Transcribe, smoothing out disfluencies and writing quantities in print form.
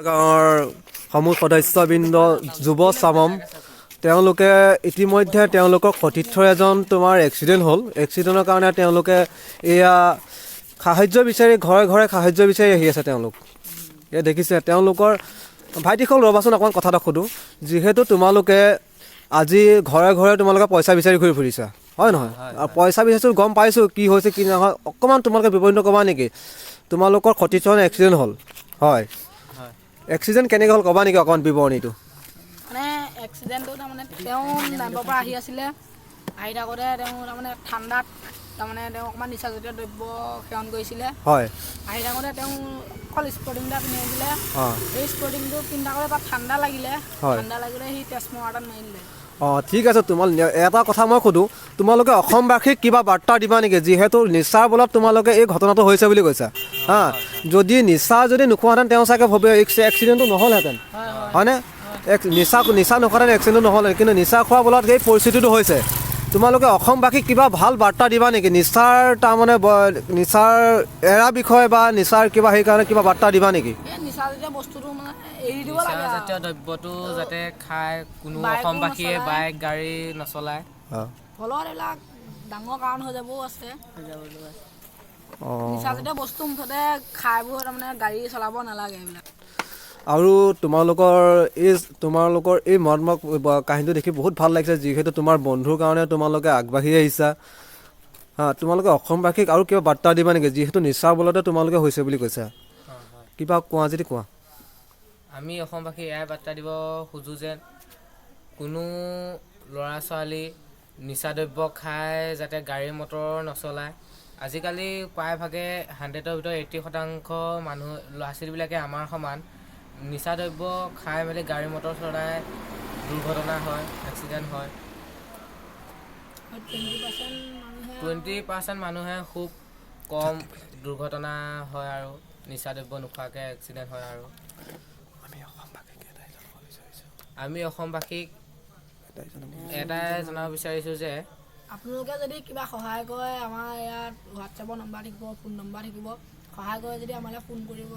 গাঁৱৰ সমূহ সদস্যবৃন্দ যুৱ চামম তেওঁলোকে ইতিমধ্যে তেওঁলোকৰ সতীৰ্থৰ এজন তোমাৰ এক্সিডেণ্ট হ'ল। এক্সিডেণ্টৰ কাৰণে তেওঁলোকে এয়া সাহায্য বিচাৰি ঘৰে ঘৰে সাহায্য বিচাৰি আহি আছে। তেওঁলোক এয়া দেখিছে তেওঁলোকৰ ভাইটিসকল ৰ'বাচোন অকণমান কথা এটা সোধোঁ। যিহেতু তোমালোকে আজি ঘৰে ঘৰে তোমালোকে পইচা বিচাৰি ঘূৰি ফুৰিছা হয় নহয়? আৰু পইচা বিচাৰিছোঁ গম পাইছোঁ কি হৈছে কি নহয়। অকণমান তোমালোকে বিৱৰণটো ক'বা নেকি? তোমালোকৰ সতীৰ্থৰ এক্সিডেণ্ট হ'ল হয়, এক্সিডেণ্ট কেনেকৈ হ'ল ক'বা নেকি অকণমান বিৱৰণীটো? মানে এক্সিডেণ্টটো তাৰমানে তেওঁ নামিবৰ পৰা আহি আছিলে। আহি থাকোঁতে তেওঁ তাৰমানে ঠাণ্ডাত তাৰমানে তেওঁ অকণমান নিচাজাতীয় দ্ৰব্য সেৱন কৰিছিলে। হয়, আহি থাকোঁতে তেওঁ অকল স্পৰ্টিং এটা পিন্ধি আহিছিলে। সেই স্পৰ্টিংটো পিন্ধি থাকোঁতে তাত ঠাণ্ডা লাগিলে। ঠাণ্ডা লাগিলে সি ট্ৰেন্সফৰ্মাৰ এটাত মাৰি দিলে। ঠিক আছে। এটা কথা মই সোধোঁ, তোমালোকে অসমবাসীক কিবা বাৰ্তা দিবা নেকি? যিহেতু নিচাৰ বলত তোমালোকে এই ঘটনাটো হৈছে বুলি কৈছা যদি নিচা যদি নোখোৱাহেঁতেন তেওঁ চাগে এক্সিডেণ্টটো নহ'লহেঁতেন হয়নে? নিচা নোখোৱাহেঁতেন এক্সিডেণ্টটো নহ'লে, কিন্তু নিচা খোৱাৰ বলত এই পৰিস্থিতিটো হৈছে। তোমালোকে অসমবাসীক কিবা ভাল বাৰ্তা দিবা নেকি? নিচাৰ তাৰমানে নিচাৰ এৰা বিষয়ে বা নিচাৰ কিবা সেইকাৰণে কিবা বাৰ্তা দিবা নেকি? নিচাজাতীয় বস্তুটো মানে এৰি দিব লাগে। নিচাজাতীয় দ্ৰব্যটো যাতে খাই কোনো অসমবাসীয়ে বাইক গাড়ী নচলায়। ফলত এইবিলাক ডাঙৰ কাৰণ হৈ যাবও আছে। নিচাজাতীয় বস্তু মুঠতে খাই বৈ তাৰমানে গাড়ী চলাব নালাগে এইবিলাক। আৰু তোমালোকৰ এই মৰ্মক কাহিনীটো দেখি বহুত ভাল লাগিছে। যিহেতু তোমাৰ বন্ধুৰ কাৰণে তোমালোকে আগবাঢ়ি আহিছা তোমালোকে অসমবাসীক আৰু কিবা বাৰ্তা দিবা নেকি? যিহেতু নিচাৰ বলতে তোমালোকে হৈছে বুলি কৈছা, কিবা কোৱা যদি কোৱা। আমি অসমবাসী এয়াই বাৰ্তা দিব খোজোঁ যে কোনো ল'ৰা ছোৱালী নিচা দ্ৰব্য খাই যাতে গাড়ী মটৰ নচলায়। আজিকালি প্ৰায়ভাগে 100ৰ ভিতৰত 80% মানুহ ল'ৰা ছোৱালীবিলাকে আমাৰ সমান নিচা দ্ৰব্য খাই মেলি গাড়ী মটৰ চলাই দুৰ্ঘটনা হয়, এক্সিডেণ্ট হয়। 20% মানুহে খুব কম দুৰ্ঘটনা হয় আৰু নিচা দ্ৰব্য নোখোৱাকৈ এক্সিডেণ্ট হয়। আৰু আমি অসমবাসীক এটাই জনাব বিচাৰিছোঁ যে আপোনালোকে যদি কিবা সহায় কৰে আমাৰ ইয়াত হোৱাটছএপৰ নম্বৰ থাকিব, ফোন নম্বৰ থাকিব। সহায় কৰে যদি আমালৈ ফোন কৰিব।